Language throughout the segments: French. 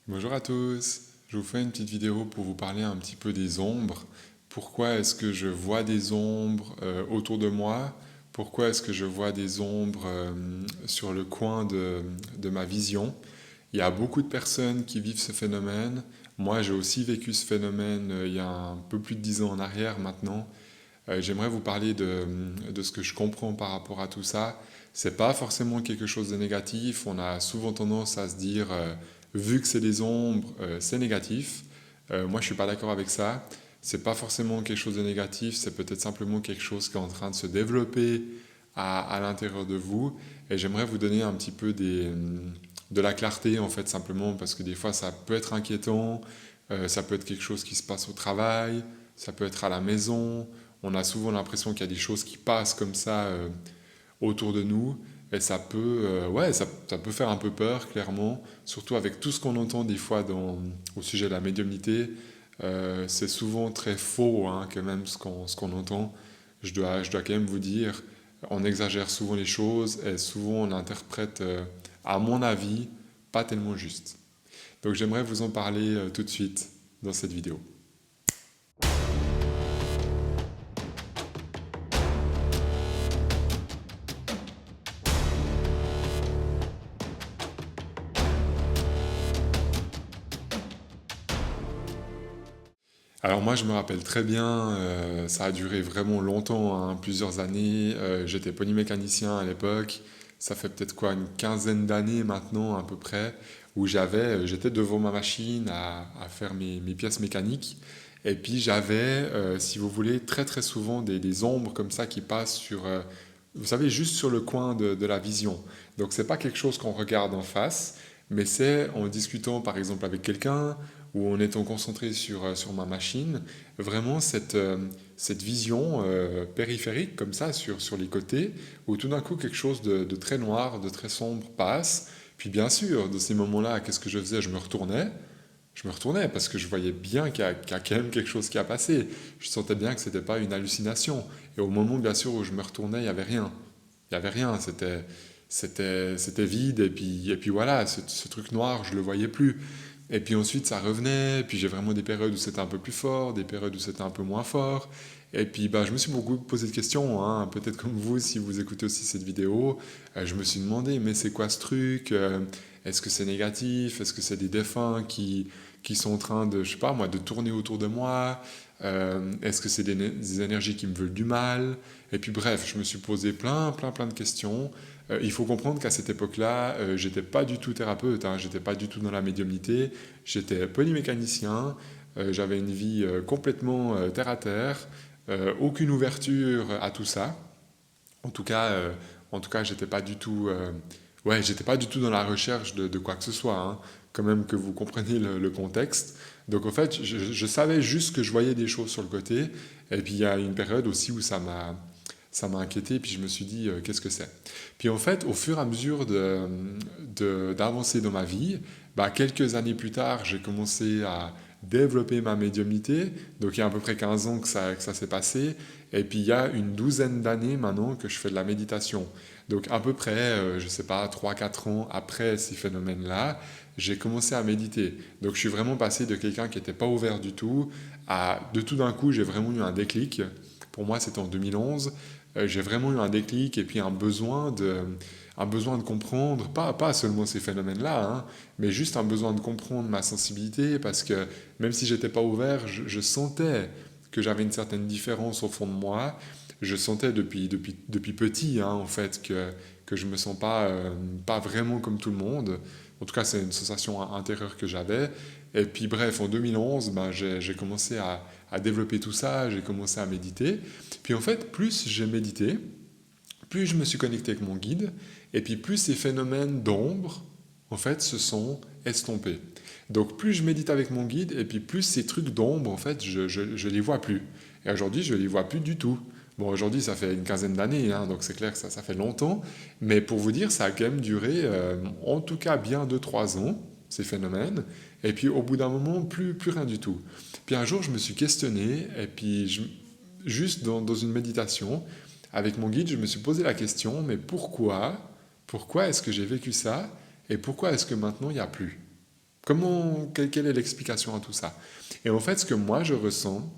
Bonjour à tous, je vous fais une petite vidéo pour vous parler un petit peu des ombres. Pourquoi est-ce que je vois des ombres autour de moi? Pourquoi est-ce que je vois des ombres sur le coin de ma vision? Il y a beaucoup de personnes qui vivent ce phénomène. Moi, j'ai aussi vécu ce phénomène il y a un peu plus de 10 ans en arrière maintenant. J'aimerais vous parler de ce que je comprends par rapport à tout ça. C'est pas forcément quelque chose de négatif. On a souvent tendance à se dire, vu que c'est des ombres, c'est négatif. Moi, je suis pas d'accord avec ça. C'est pas forcément quelque chose de négatif. C'est peut-être simplement quelque chose qui est en train de se développer à l'intérieur de vous. Et j'aimerais vous donner un petit peu de la clarté, en fait, simplement parce que des fois, ça peut être inquiétant. Ça peut être quelque chose qui se passe au travail. Ça peut être à la maison. On a souvent l'impression qu'il y a des choses qui passent comme ça autour de nous et ça peut, ouais, ça peut faire un peu peur, clairement, surtout avec tout ce qu'on entend des fois au sujet de la médiumnité. C'est souvent très faux, hein, quand même, ce qu'on entend. Je dois quand même vous dire, on exagère souvent les choses et souvent on interprète, à mon avis, pas tellement juste. Donc j'aimerais vous en parler tout de suite dans cette vidéo. Alors moi je me rappelle très bien, ça a duré vraiment longtemps, hein, plusieurs années. J'étais polymécanicien à l'époque. Ça fait peut-être quoi, une quinzaine d'années maintenant à peu près, où j'étais devant ma machine à faire mes pièces mécaniques. Et puis j'avais, si vous voulez, très très souvent des ombres comme ça qui passent sur, vous savez, juste sur le coin de la vision. Donc c'est pas quelque chose qu'on regarde en face, mais c'est en discutant par exemple avec quelqu'un ou en étant concentré sur ma machine, vraiment cette vision périphérique comme ça sur les côtés, où tout d'un coup quelque chose de très noir, de très sombre passe. Puis bien sûr, dans ces moments-là, qu'est-ce que je faisais? Je me retournais parce que je voyais bien qu'il y a quand même quelque chose qui a passé. Je sentais bien que ce n'était pas une hallucination. Et au moment, bien sûr, où je me retournais, il n'y avait rien. Il n'y avait rien, c'était vide, et puis voilà, ce truc noir, je ne le voyais plus. Et puis ensuite, ça revenait, puis j'ai vraiment des périodes où c'était un peu plus fort, des périodes où c'était un peu moins fort. Et puis bah, je me suis beaucoup posé de questions, hein, peut-être comme vous, si vous écoutez aussi cette vidéo, je me suis demandé, mais c'est quoi ce truc? Est-ce que c'est négatif? Est-ce que c'est des défunts qui sont en train de, je sais pas moi, de tourner autour de moi? Est-ce que c'est des énergies qui me veulent du mal? Et puis bref, je me suis posé plein de questions. Il faut comprendre qu'à cette époque-là, j'étais pas du tout thérapeute, hein, j'étais pas du tout dans la médiumnité, j'étais polymécanicien, j'avais une vie complètement terre à terre, aucune ouverture à tout ça. En tout cas, euh, en tout cas, j'étais pas du tout, ouais, j'étais pas du tout dans la recherche de quoi que ce soit, hein, quand même que vous compreniez le contexte. Donc en fait, je savais juste que je voyais des choses sur le côté, et puis il y a une période aussi où ça m'a inquiété, puis je me suis dit, qu'est-ce que c'est? Puis en fait, au fur et à mesure d'avancer dans ma vie, bah, quelques années plus tard, j'ai commencé à développer ma médiumnité. Donc il y a à peu près 15 ans que ça s'est passé. Et puis il y a une douzaine d'années maintenant que je fais de la méditation. Donc à peu près, je ne sais pas, 3 4 ans après ces phénomènes-là, j'ai commencé à méditer. Donc je suis vraiment passé de quelqu'un qui n'était pas ouvert du tout à, de tout d'un coup, j'ai vraiment eu un déclic. Pour moi, c'était en 2011. J'ai vraiment eu un déclic et puis un besoin de comprendre, pas seulement ces phénomènes-là, hein, mais juste un besoin de comprendre ma sensibilité parce que même si j'étais pas ouvert, je sentais que j'avais une certaine différence au fond de moi. Je sentais depuis petit, hein, en fait, que je me sens pas vraiment comme tout le monde. En tout cas, c'est une sensation intérieure que j'avais. Et puis bref, en 2011, ben, j'ai commencé à développer tout ça, j'ai commencé à méditer. Puis en fait, plus j'ai médité, plus je me suis connecté avec mon guide, et puis plus ces phénomènes d'ombre, en fait, se sont estompés. Donc plus je médite avec mon guide, et puis plus ces trucs d'ombre, en fait, je les vois plus. Et aujourd'hui, je les vois plus du tout. Bon, aujourd'hui, ça fait une quinzaine d'années, hein, donc c'est clair que ça fait longtemps, mais pour vous dire, ça a quand même duré, en tout cas bien 2 3 ans, ces phénomènes, et puis au bout d'un moment, plus rien du tout. Puis un jour, je me suis questionné, et puis juste dans une méditation, avec mon guide, je me suis posé la question, mais pourquoi est-ce que j'ai vécu ça et pourquoi est-ce que maintenant il n'y a plus? Quelle est l'explication à tout ça? Et en fait, ce que moi je ressens,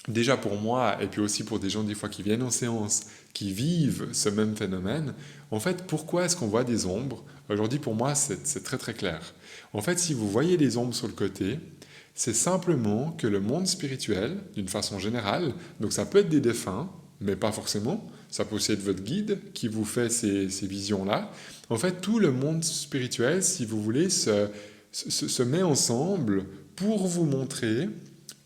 déjà pour moi, et puis aussi pour des gens des fois qui viennent en séance, qui vivent ce même phénomène, en fait, pourquoi est-ce qu'on voit des ombres? Aujourd'hui, pour moi, c'est très très clair. En fait, si vous voyez des ombres sur le côté, c'est simplement que le monde spirituel, d'une façon générale, donc ça peut être des défunts, mais pas forcément, ça peut aussi être votre guide qui vous fait ces visions-là. En fait, tout le monde spirituel, si vous voulez, se met ensemble pour vous montrer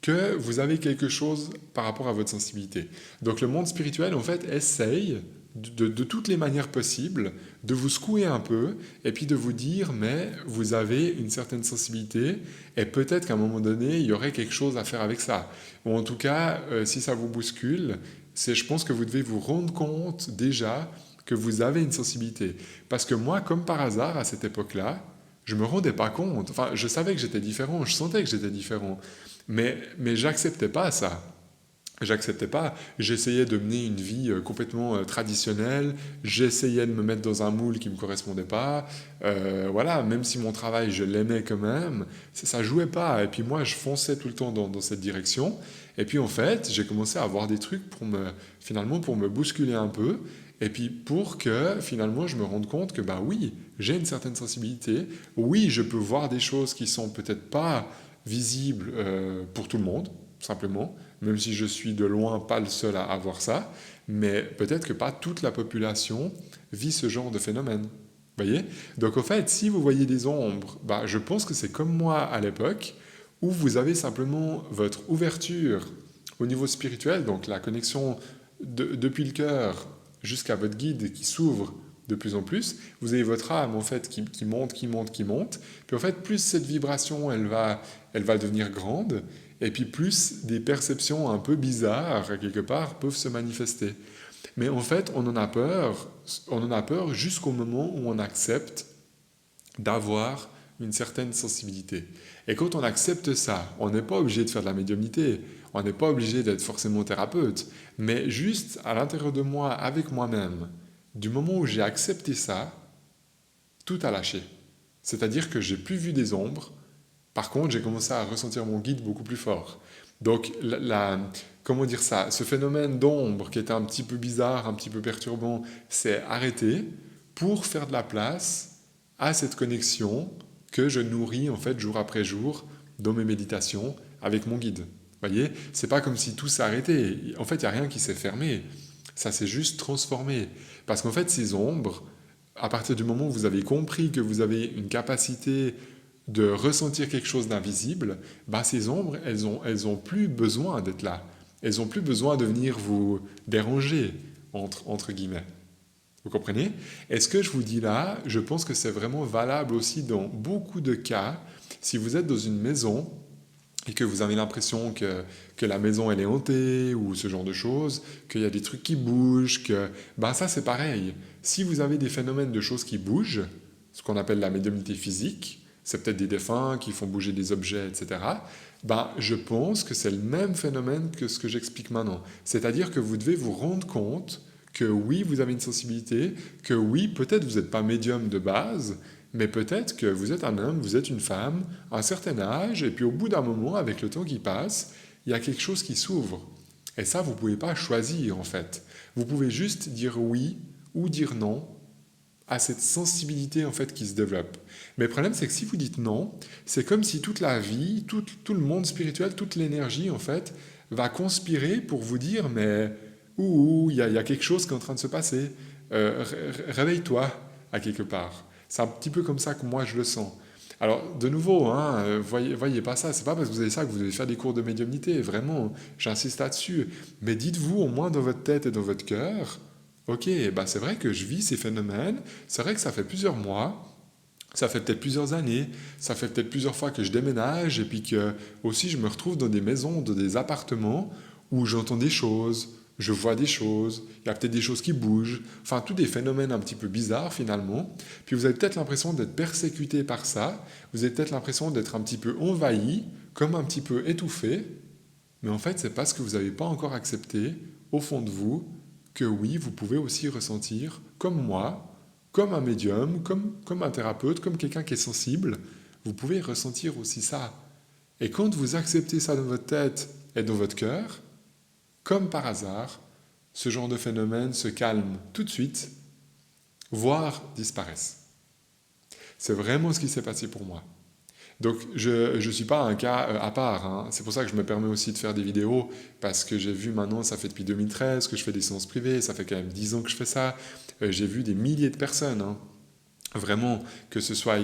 que vous avez quelque chose par rapport à votre sensibilité. Donc le monde spirituel, en fait, essaye de toutes les manières possibles de vous secouer un peu et puis de vous dire, mais vous avez une certaine sensibilité et peut-être qu'à un moment donné, il y aurait quelque chose à faire avec ça. Ou en tout cas, si ça vous bouscule, je pense que vous devez vous rendre compte déjà que vous avez une sensibilité. Parce que moi, comme par hasard, à cette époque-là, je me rendais pas compte. Enfin, je savais que j'étais différent, je sentais que j'étais différent. Mais j'acceptais pas ça. J'acceptais pas. J'essayais de mener une vie complètement traditionnelle. J'essayais de me mettre dans un moule qui me correspondait pas. Voilà, même si mon travail, je l'aimais quand même, ça jouait pas. Et puis moi, je fonçais tout le temps dans cette direction. Et puis en fait, j'ai commencé à avoir des trucs finalement, pour me bousculer un peu. Et puis pour que finalement, je me rende compte que bah oui, j'ai une certaine sensibilité. Oui, je peux voir des choses qui sont peut-être pas visibles pour tout le monde, simplement, même si je suis de loin pas le seul à avoir ça, mais peut-être que pas toute la population vit ce genre de phénomène. Vous voyez? Donc au fait, si vous voyez des ombres, bah, je pense que c'est comme moi à l'époque, où vous avez simplement votre ouverture au niveau spirituel, donc la connexion depuis le cœur jusqu'à votre guide qui s'ouvre de plus en plus, vous avez votre âme en fait qui monte, qui monte, qui monte, puis en fait plus cette vibration elle va devenir grande, et puis plus des perceptions un peu bizarres quelque part peuvent se manifester. Mais en fait on en a peur jusqu'au moment où on accepte d'avoir une certaine sensibilité. Et quand on accepte ça, on n'est pas obligé de faire de la médiumnité, on n'est pas obligé d'être forcément thérapeute, mais juste à l'intérieur de moi, avec moi-même, du moment où j'ai accepté ça, tout a lâché. C'est-à-dire que j'ai plus vu des ombres, par contre j'ai commencé à ressentir mon guide beaucoup plus fort. Donc comment dire ça, ce phénomène d'ombre qui était un petit peu bizarre, un petit peu perturbant, s'est arrêté pour faire de la place à cette connexion que je nourris en fait jour après jour dans mes méditations avec mon guide. Vous voyez, c'est pas comme si tout s'est arrêté. En fait, il n'y a rien qui s'est fermé. Ça s'est juste transformé. Parce qu'en fait, ces ombres, à partir du moment où vous avez compris que vous avez une capacité de ressentir quelque chose d'invisible, bah ces ombres, elles ont plus besoin d'être là. Elles ont plus besoin de venir vous déranger, entre guillemets. Vous comprenez? Et ce que je vous dis là, je pense que c'est vraiment valable aussi dans beaucoup de cas. Si vous êtes dans une maison et que vous avez l'impression que la maison elle est hantée ou ce genre de choses, qu'il y a des trucs qui bougent, ben ça c'est pareil. Si vous avez des phénomènes de choses qui bougent, ce qu'on appelle la médiumnité physique, c'est peut-être des défunts qui font bouger des objets, etc. Ben, je pense que c'est le même phénomène que ce que j'explique maintenant. C'est-à-dire que vous devez vous rendre compte que oui, vous avez une sensibilité, que oui, peut-être vous n'êtes pas médium de base, mais peut-être que vous êtes un homme, vous êtes une femme, à un certain âge, et puis au bout d'un moment, avec le temps qui passe, il y a quelque chose qui s'ouvre. Et ça, vous ne pouvez pas choisir, en fait. Vous pouvez juste dire oui ou dire non à cette sensibilité, en fait, qui se développe. Mais le problème, c'est que si vous dites non, c'est comme si toute la vie, tout le monde spirituel, toute l'énergie, en fait, va conspirer pour vous dire, mais il y a quelque chose qui est en train de se passer. Réveille-toi, à quelque part. C'est un petit peu comme ça que moi je le sens. Alors, de nouveau, hein, voyez pas ça, c'est pas parce que vous avez ça que vous devez faire des cours de médiumnité, vraiment, j'insiste là-dessus. Mais dites-vous au moins dans votre tête et dans votre cœur, ok, bah c'est vrai que je vis ces phénomènes, c'est vrai que ça fait plusieurs mois, ça fait peut-être plusieurs années, ça fait peut-être plusieurs fois que je déménage, et puis que aussi je me retrouve dans des maisons, dans des appartements où j'entends des choses, je vois des choses, il y a peut-être des choses qui bougent, enfin tous des phénomènes un petit peu bizarres finalement. Puis vous avez peut-être l'impression d'être persécuté par ça, vous avez peut-être l'impression d'être un petit peu envahi, comme un petit peu étouffé, mais en fait c'est parce que vous n'avez pas encore accepté au fond de vous que oui, vous pouvez aussi ressentir, comme moi, comme un médium, comme un thérapeute, comme quelqu'un qui est sensible, vous pouvez ressentir aussi ça. Et quand vous acceptez ça dans votre tête et dans votre cœur, comme par hasard, ce genre de phénomène se calme tout de suite, voire disparaissent. C'est vraiment ce qui s'est passé pour moi. Donc je ne suis pas un cas à part, hein. C'est pour ça que je me permets aussi de faire des vidéos, parce que j'ai vu maintenant, ça fait depuis 2013 que je fais des séances privées, ça fait quand même 10 ans que je fais ça, j'ai vu des milliers de personnes, hein. Vraiment, que ce soit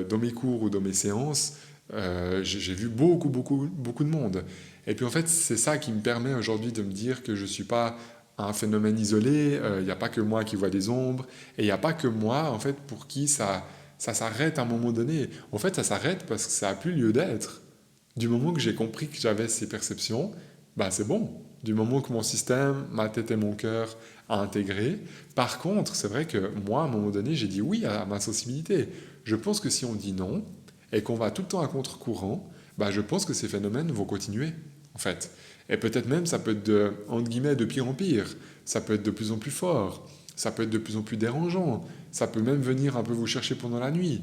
dans mes cours ou dans mes séances, j'ai vu beaucoup, beaucoup, beaucoup de monde. Et puis en fait, c'est ça qui me permet aujourd'hui de me dire que je ne suis pas un phénomène isolé, il n'y a pas que moi qui vois des ombres, et il n'y a pas que moi, en fait, pour qui ça s'arrête à un moment donné. En fait, ça s'arrête parce que ça n'a plus lieu d'être. Du moment que j'ai compris que j'avais ces perceptions, bah c'est bon. Du moment que mon système, ma tête et mon cœur a intégré. Par contre, c'est vrai que moi, à un moment donné, j'ai dit oui à ma sensibilité. Je pense que si on dit non et qu'on va tout le temps à contre-courant, bah je pense que ces phénomènes vont continuer, en fait. Et peut-être même, ça peut être entre guillemets, de pire en pire. Ça peut être de plus en plus fort. Ça peut être de plus en plus dérangeant. Ça peut même venir un peu vous chercher pendant la nuit.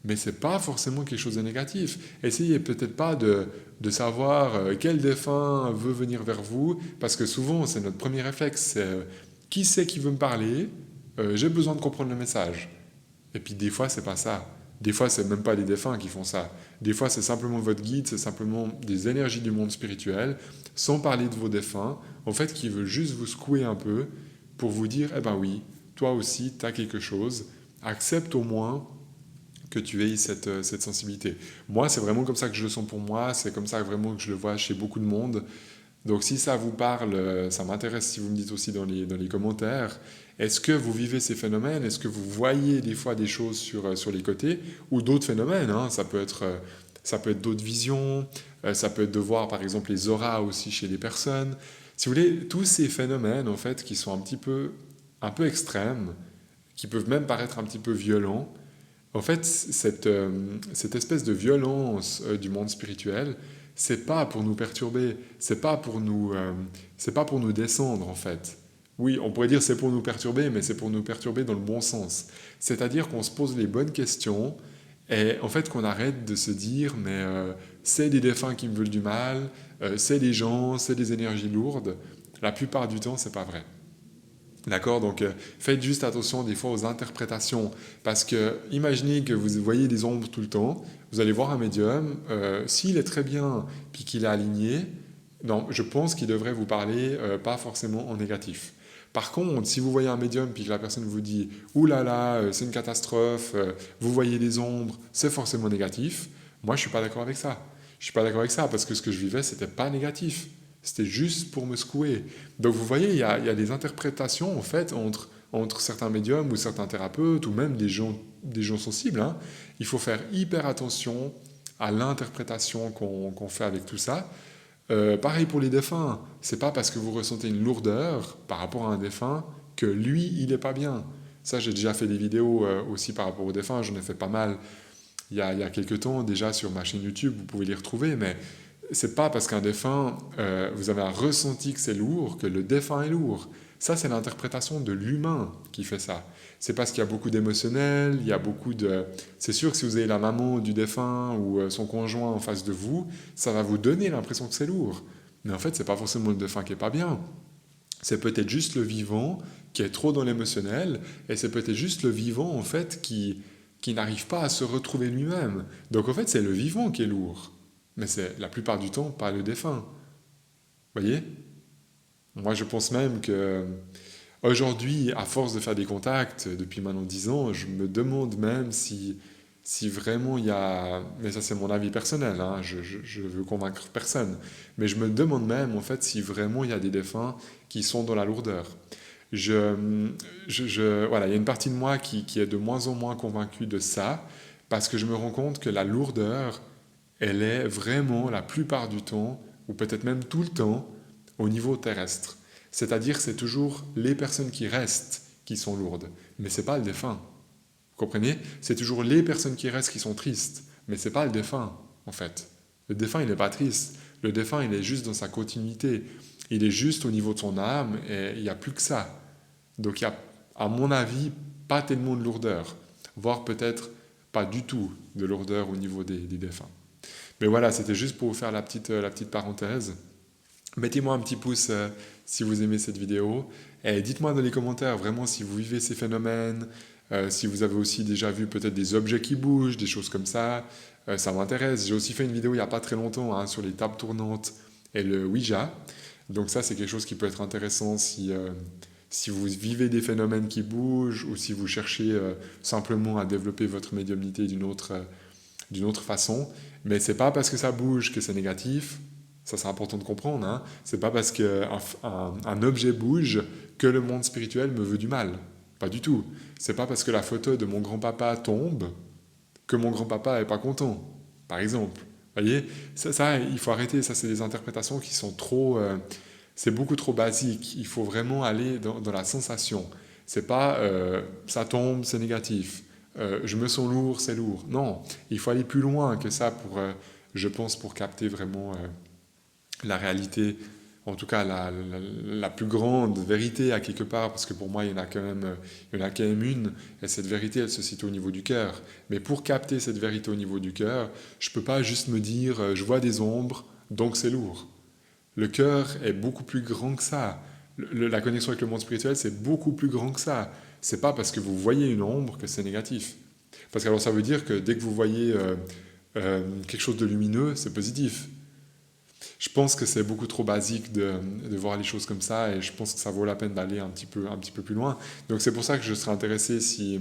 Mais ce n'est pas forcément quelque chose de négatif. Essayez peut-être pas de savoir quel défunt veut venir vers vous, parce que souvent, c'est notre premier réflexe, c'est qui c'est qui veut me parler, j'ai besoin de comprendre le message. Et puis des fois, c'est pas ça. Des fois, c'est même pas les défunts qui font ça. Des fois, c'est simplement votre guide, c'est simplement des énergies du monde spirituel, sans parler de vos défunts, en fait, qui veulent juste vous secouer un peu pour vous dire, eh ben oui, toi aussi, tu as quelque chose, accepte au moins que tu aies cette sensibilité. Moi, c'est vraiment comme ça que je le sens pour moi, c'est comme ça vraiment que je le vois chez beaucoup de monde. Donc si ça vous parle, ça m'intéresse si vous me dites aussi dans les commentaires, est-ce que vous vivez ces phénomènes? Est-ce que vous voyez des fois des choses sur les côtés? Ou d'autres phénomènes, hein, ça peut être d'autres visions, ça peut être de voir par exemple les auras aussi chez les personnes. Si vous voulez, tous ces phénomènes en fait qui sont un peu extrêmes, qui peuvent même paraître un petit peu violents, en fait, cette espèce de violence du monde spirituel, c'est pas pour nous perturber, c'est pas pour nous descendre en fait. Oui, on pourrait dire c'est pour nous perturber, mais c'est pour nous perturber dans le bon sens. C'est-à-dire qu'on se pose les bonnes questions et en fait qu'on arrête de se dire mais c'est des défunts qui me veulent du mal, c'est des gens, c'est des énergies lourdes. La plupart du temps, c'est pas vrai. D'accord. Donc faites juste attention des fois aux interprétations, parce que imaginez que vous voyez des ombres tout le temps, vous allez voir un médium, s'il est très bien, puis qu'il est aligné, non, je pense qu'il devrait vous parler pas forcément en négatif. Par contre, si vous voyez un médium, puis que la personne vous dit « Ouh là là, c'est une catastrophe, vous voyez des ombres, c'est forcément négatif », moi je suis pas d'accord avec ça. Je suis pas d'accord avec ça, parce que ce que je vivais, c'était pas négatif. C'était juste pour me secouer. Donc vous voyez, il y a des interprétations en fait entre certains médiums ou certains thérapeutes ou même des gens sensibles, hein. Il faut faire hyper attention à l'interprétation qu'on fait avec tout ça. Pareil pour les défunts. C'est pas parce que vous ressentez une lourdeur par rapport à un défunt que lui, il n'est pas bien. Ça, j'ai déjà fait des vidéos aussi par rapport aux défunts. J'en ai fait pas mal il y a quelques temps déjà sur ma chaîne YouTube. Vous pouvez les retrouver, mais c'est pas parce qu'un défunt, vous avez un ressenti que c'est lourd, que le défunt est lourd. Ça, c'est l'interprétation de l'humain qui fait ça. C'est parce qu'il y a beaucoup d'émotionnel, il y a beaucoup de... C'est sûr que si vous avez la maman du défunt ou son conjoint en face de vous, ça va vous donner l'impression que c'est lourd. Mais en fait, c'est pas forcément le défunt qui est pas bien. C'est peut-être juste le vivant qui est trop dans l'émotionnel, et c'est peut-être juste le vivant, en fait, qui n'arrive pas à se retrouver lui-même. Donc, en fait, c'est le vivant qui est lourd. Mais c'est la plupart du temps pas le défunt. Vous voyez? Moi, je pense même que aujourd'hui, à force de faire des contacts depuis maintenant 10 ans, je me demande même si vraiment il y a... Mais ça, c'est mon avis personnel, hein, je veux convaincre personne. Mais je me demande même, en fait, si vraiment il y a des défunts qui sont dans la lourdeur. Voilà, il y a une partie de moi qui est de moins en moins convaincue de ça, parce que je me rends compte que la lourdeur, elle est vraiment la plupart du temps, ou peut-être même tout le temps, au niveau terrestre. C'est-à-dire c'est toujours les personnes qui restent qui sont lourdes, mais ce n'est pas le défunt. Vous comprenez? C'est toujours les personnes qui restent qui sont tristes, mais ce n'est pas le défunt, en fait. Le défunt, il n'est pas triste. Le défunt, il est juste dans sa continuité. Il est juste au niveau de son âme, et il n'y a plus que ça. Donc il n'y a, à mon avis, pas tellement de lourdeur. Voire peut-être pas du tout de lourdeur au niveau des défunts. Mais voilà, c'était juste pour vous faire la petite parenthèse. Mettez-moi un petit pouce si vous aimez cette vidéo. Et dites-moi dans les commentaires vraiment si vous vivez ces phénomènes, si vous avez aussi déjà vu peut-être des objets qui bougent, des choses comme ça. Ça m'intéresse. J'ai aussi fait une vidéo il n'y a pas très longtemps hein, sur les tables tournantes et le Ouija. Donc ça, c'est quelque chose qui peut être intéressant si vous vivez des phénomènes qui bougent ou si vous cherchez simplement à développer votre médiumnité d'une autre façon. Mais c'est pas parce que ça bouge que c'est négatif. Ça, c'est important de comprendre. Hein. C'est pas parce qu'un objet bouge que le monde spirituel me veut du mal. Pas du tout. C'est pas parce que la photo de mon grand-papa tombe que mon grand-papa est pas content. Par exemple. Vous voyez, ça, il faut arrêter. Ça, c'est des interprétations qui sont trop... c'est beaucoup trop basique. Il faut vraiment aller dans la sensation. C'est pas ça tombe, c'est négatif. Je me sens lourd, c'est lourd. Non, il faut aller plus loin que ça je pense, pour capter vraiment la réalité, en tout cas la plus grande vérité à quelque part, parce que pour moi il y en a quand même une, et cette vérité elle se situe au niveau du cœur. Mais pour capter cette vérité au niveau du cœur, je ne peux pas juste me dire je vois des ombres, donc c'est lourd. Le cœur est beaucoup plus grand que ça. La connexion avec le monde spirituel, c'est beaucoup plus grand que ça. C'est pas parce que vous voyez une ombre que c'est négatif. Parce que alors ça veut dire que dès que vous voyez quelque chose de lumineux, c'est positif. Je pense que c'est beaucoup trop basique de voir les choses comme ça et je pense que ça vaut la peine d'aller un petit peu plus loin. Donc c'est pour ça que je serais intéressé si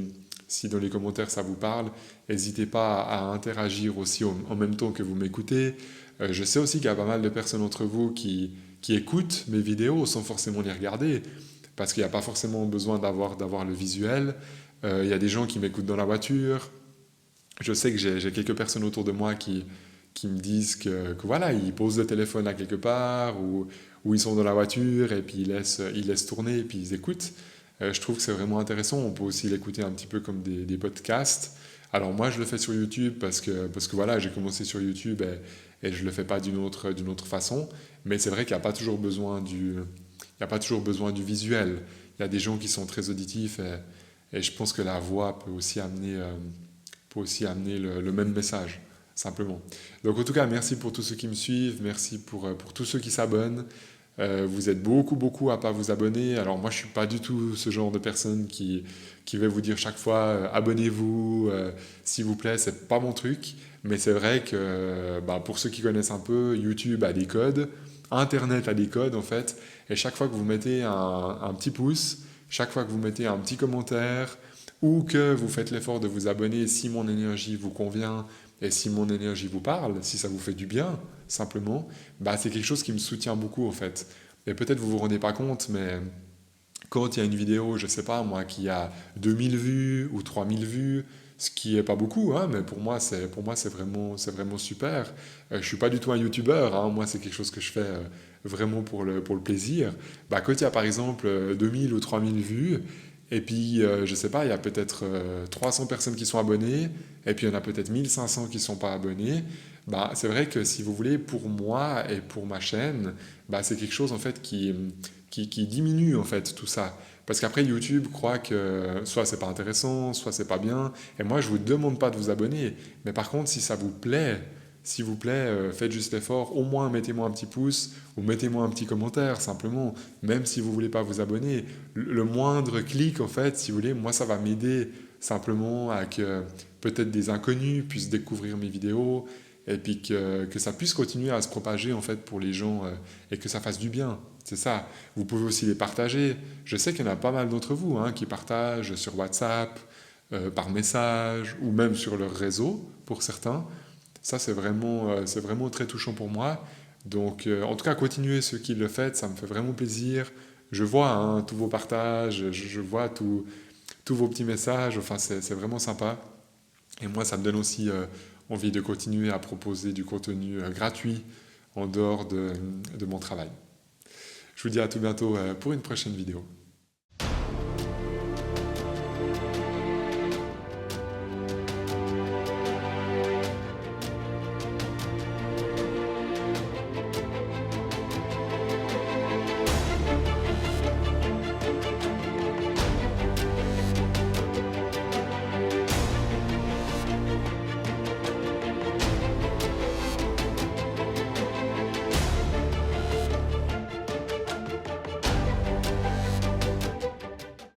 dans les commentaires ça vous parle. N'hésitez pas à interagir aussi en même temps que vous m'écoutez. Je sais aussi qu'il y a pas mal de personnes entre vous qui écoutent mes vidéos sans forcément les regarder parce qu'il n'y a pas forcément besoin d'avoir le visuel. Il y a des gens qui m'écoutent dans la voiture. Je sais que j'ai quelques personnes autour de moi qui me disent que voilà, ils posent le téléphone à quelque part ou ils sont dans la voiture et puis ils laissent tourner et puis ils écoutent. Je trouve que c'est vraiment intéressant. On peut aussi l'écouter un petit peu comme des podcasts. Alors moi, je le fais sur YouTube parce que voilà, j'ai commencé sur YouTube et je ne le fais pas d'une autre façon. Mais c'est vrai qu'il n'y a pas toujours besoin du visuel. Il y a des gens qui sont très auditifs et je pense que la voix peut aussi amener le même message, simplement. Donc en tout cas, merci pour tous ceux qui me suivent, merci pour tous ceux qui s'abonnent. Vous êtes beaucoup à pas vous abonner. Alors moi, je suis pas du tout ce genre de personne qui va vous dire chaque fois abonnez-vous, s'il vous plaît. C'est pas mon truc. Mais c'est vrai que pour ceux qui connaissent un peu, YouTube a des codes, Internet a des codes en fait. Et chaque fois que vous mettez un petit pouce, chaque fois que vous mettez un petit commentaire ou que vous faites l'effort de vous abonner, si mon énergie vous convient et si mon énergie vous parle, si ça vous fait du bien, simplement, c'est quelque chose qui me soutient beaucoup en fait. Et peut-être vous vous rendez pas compte, mais quand il y a une vidéo, je sais pas moi, qui a 2000 vues ou 3000 vues, ce qui est pas beaucoup, hein, mais pour moi c'est vraiment super. Je suis pas du tout un youtubeur, hein, moi c'est quelque chose que je fais vraiment pour le plaisir. Quand il y a par exemple 2000 ou 3000 vues, et puis je sais pas, il y a peut-être 300 personnes qui sont abonnées, et puis il y en a peut-être 1500 qui sont pas abonnés. C'est vrai que si vous voulez, pour moi et pour ma chaîne, c'est quelque chose en fait qui diminue en fait tout ça. Parce qu'après YouTube croit que soit c'est pas intéressant, soit c'est pas bien. Et moi je vous demande pas de vous abonner, mais par contre si ça vous plaît, s'il vous plaît, faites juste l'effort, au moins mettez-moi un petit pouce ou mettez-moi un petit commentaire simplement, même si vous voulez pas vous abonner. Le moindre clic en fait, si vous voulez, moi ça va m'aider simplement à que peut-être des inconnus puissent découvrir mes vidéos et puis que ça puisse continuer à se propager en fait pour les gens et que ça fasse du bien. C'est ça. Vous pouvez aussi les partager. Je sais qu'il y en a pas mal d'entre vous qui partagent sur WhatsApp, par message ou même sur leur réseau pour certains. Ça, c'est vraiment très touchant pour moi. Donc, en tout cas, continuez ceux qui le font, ça me fait vraiment plaisir. Je vois tous vos partages, je vois tous vos petits messages. Enfin, c'est vraiment sympa. Et moi, ça me donne aussi envie de continuer à proposer du contenu gratuit en dehors de mon travail. Je vous dis à tout bientôt pour une prochaine vidéo.